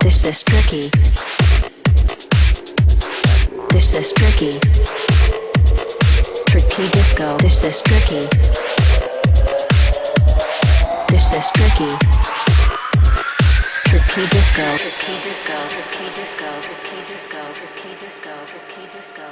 This is tricky. This is tricky. Tricky disco. This is tricky. This is tricky. Tricky disco. Tricky disco. Tricky disco. Tricky disco. Tricky disco. Tricky disco. Tricky disco.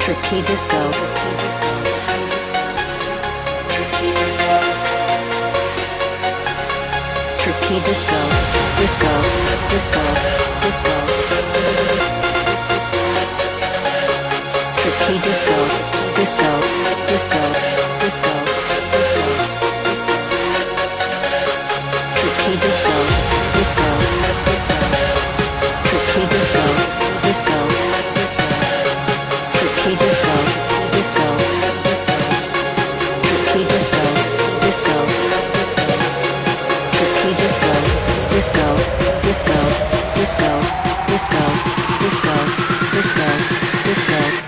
Tricky disco. Tricky disco. Tricky disco. Tricky disco. Disco. Disco. Disco. Tricky disco. Disco. Disco. Disco. Disco. Tricky disco. Disco. Disco. Tricky disco. Disco. Tricky disco, disco, disco. Tricky disco, disco, disco. Tricky disco, disco, disco, disco, disco, disco, disco, disco.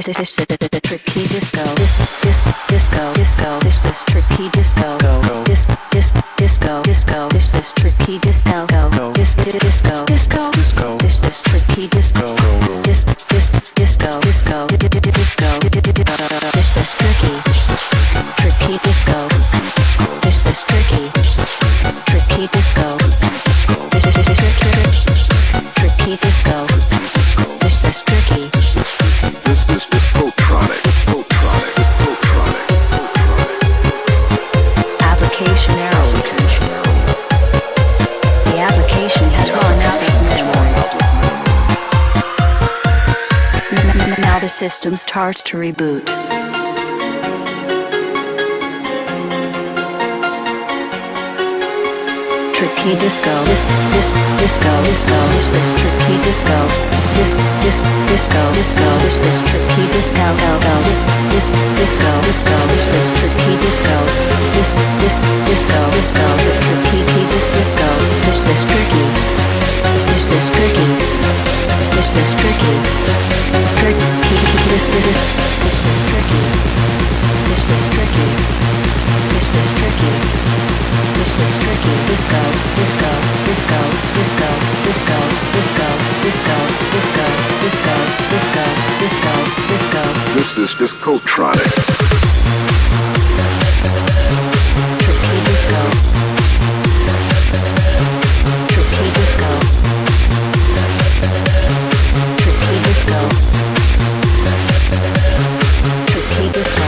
This is tricky disco. Disco. Disco. This is tricky disco. Disco. Disco. This is tricky disco. Disco. Disco. Disco. This is tricky disco. Disco. Disco. Disco. This is tricky. Tricky disco. This is tricky. Tricky disco. This is tricky disco. This is tricky. This is discotronic. Application error. The application has run out of memory. Now the system starts to reboot. Tricky disco. Disco. Disco. This is tricky disco. Disco. Disco. This is tricky disco. Disco. Disco. This is tricky disco. Disco. Disco. Tricky disco. This is tricky. This is tricky. This is tricky. Tricky. This is tricky. This is tricky. This is tricky. This is tricky. Disco. Disco. Disco. Disco. Disco. Disco. Disco. Disco. Disco. Disco. Disco. Disco. This is discotronic. Tricky disco. Tricky disco. Tricky disco. Tricky disco.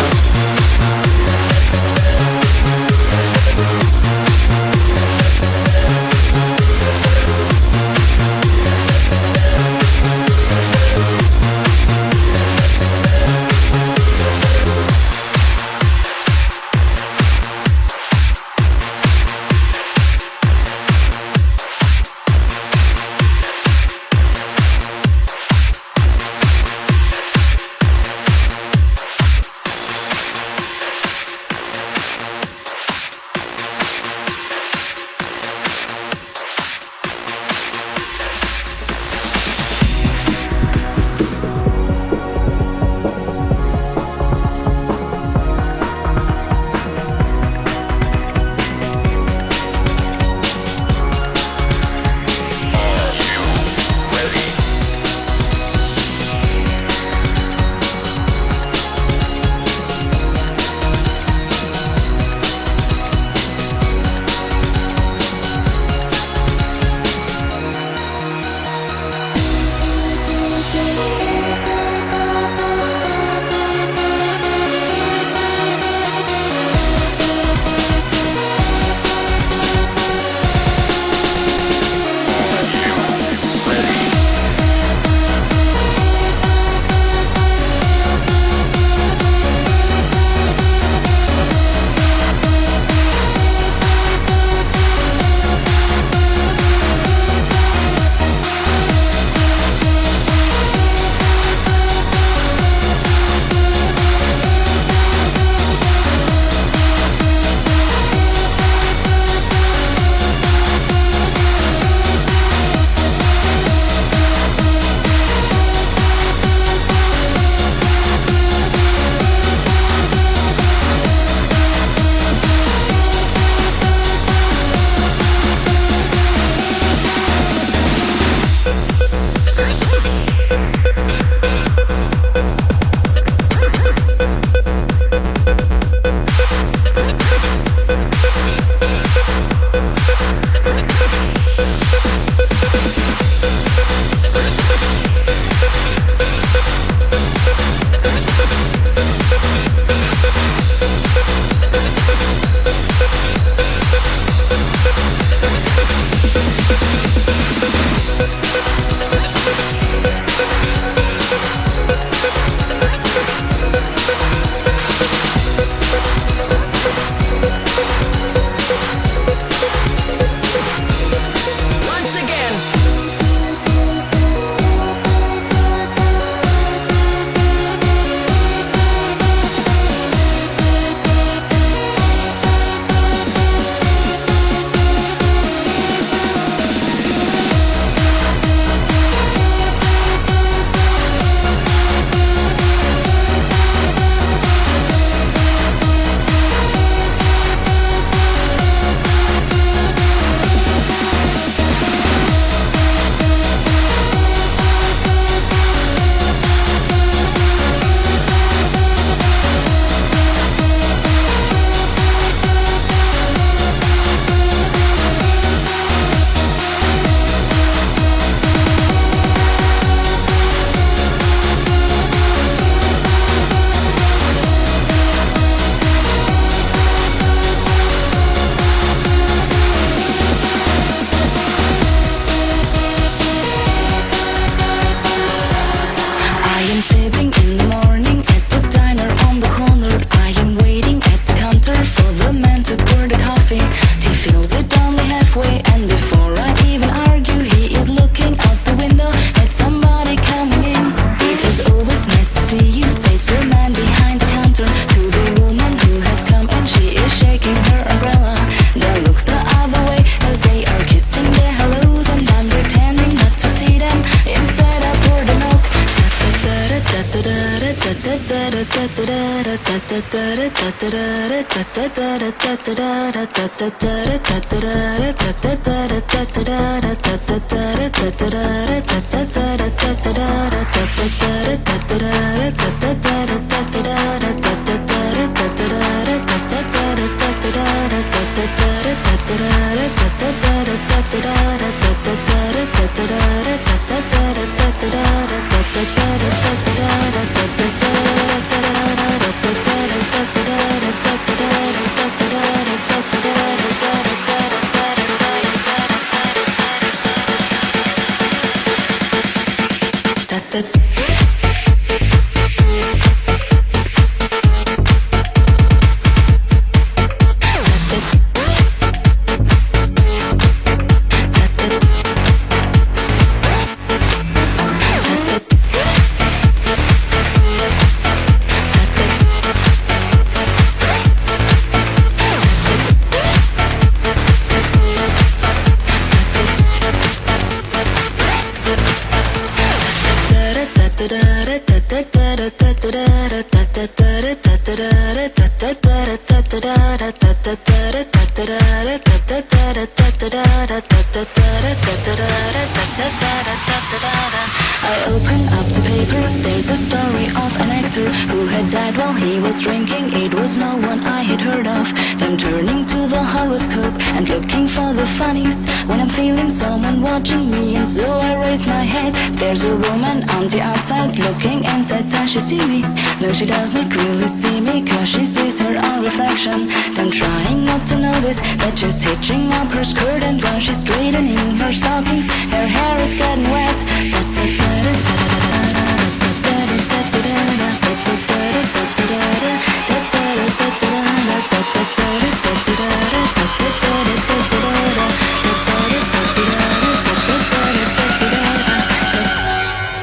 I open up the paper, there's a story of an actor who had died while he was drinking. It was no one I had heard of. Them turning to the horoscope and looking for the funnies when I'm feeling someone watching me, and so I raise my head. There's a woman on the outside looking inside. Does she see me? No, she does not really see me, cause she sees her own reflection. Them trying not to notice that she's hitching up her skirt, and while she's straightening her stockings, her hair is getting wet.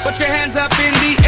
Put your hands up in the